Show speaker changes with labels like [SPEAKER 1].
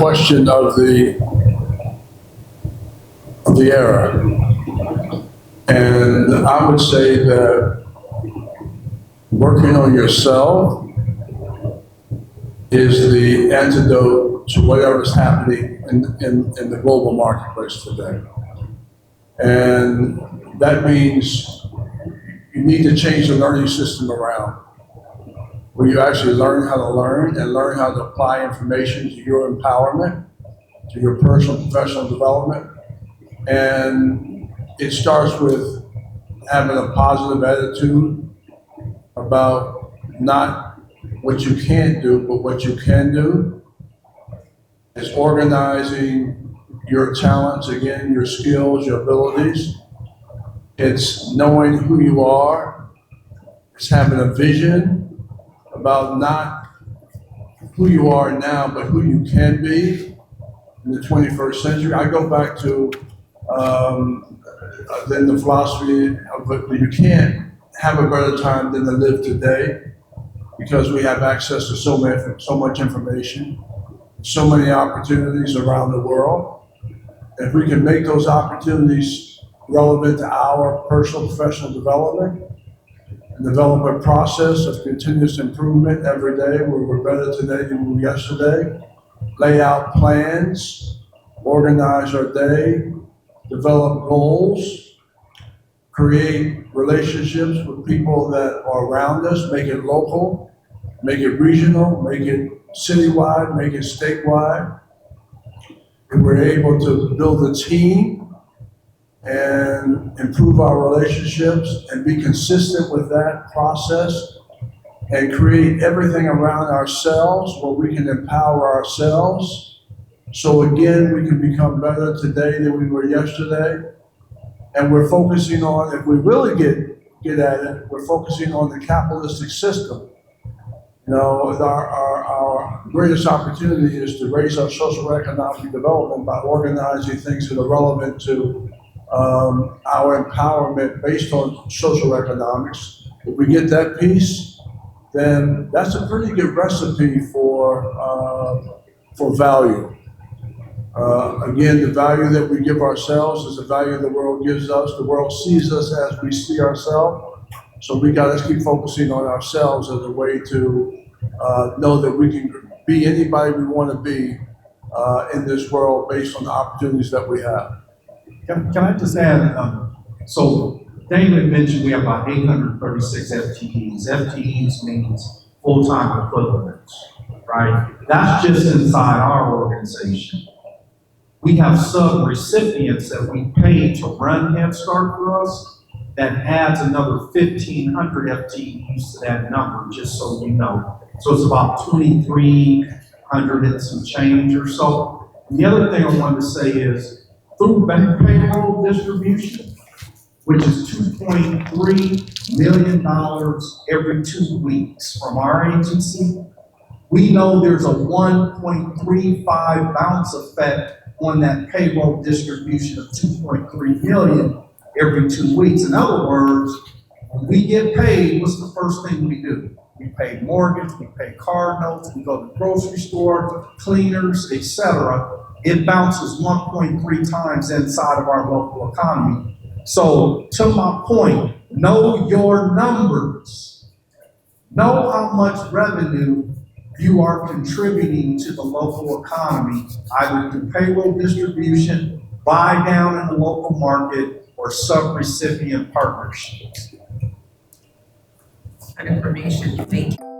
[SPEAKER 1] question of the era. And I would say that working on yourself is the antidote to whatever's happening in the global marketplace today. And that means you need to change the learning system around, where you actually learn how to learn and learn how to apply information to your empowerment, to your personal and professional development. And it starts with having a positive attitude about not what you can't do, but what you can do. It's organizing your talents, again, your skills, your abilities. It's knowing who you are. It's having a vision about not who you are now, but who you can be in the 21st century. I go back to then the philosophy of it, you can't have a better time than to live today, because we have access to so much information, so many opportunities around the world. If we can make those opportunities relevant to our personal professional development and develop a process of continuous improvement every day, where we're better today than we were yesterday, lay out plans, organize our day, develop goals, create relationships with people that are around us, make it local, make it regional, make it citywide, make it statewide. And we're able to build a team and improve our relationships and be consistent with that process and create everything around ourselves where we can empower ourselves. So again, we can become better today than we were yesterday. And we're focusing on, if we really get at it, we're focusing on the capitalistic system. You know, our greatest opportunity is to raise our social economic development by organizing things that are relevant to our empowerment based on social economics. If we get that piece, then that's a pretty good recipe for value. Again, the value that we give ourselves is the value the world gives us. The world sees us as we see ourselves. So we got to keep focusing on ourselves as a way to know that we can be anybody we want to be in this world based on the opportunities that we have.
[SPEAKER 2] Can I just add, so David mentioned we have about 836 FTEs. FTEs means full-time equivalents, right? That's just inside our organization. We have sub-recipients that we pay to run Head Start for us that adds another 1,500 FTEs to that number, just so you know. So it's about 2,300 and some change or so. And the other thing I wanted to say is, through bank payroll distribution, which is $2.3 million every 2 weeks from our agency, we know there's a 1.35 bounce effect on that payroll distribution of 2.3 million every 2 weeks. In other words, when we get paid, what's the first thing we do? We pay mortgage, we pay car notes, we go to the grocery store, cleaners, etc. It bounces 1.3 times inside of our local economy. So to my point, know your numbers. Know how much revenue you are contributing to the local economy, either through payroll distribution, buy down in the local market, or sub-recipient partnerships.
[SPEAKER 3] That information, thank you.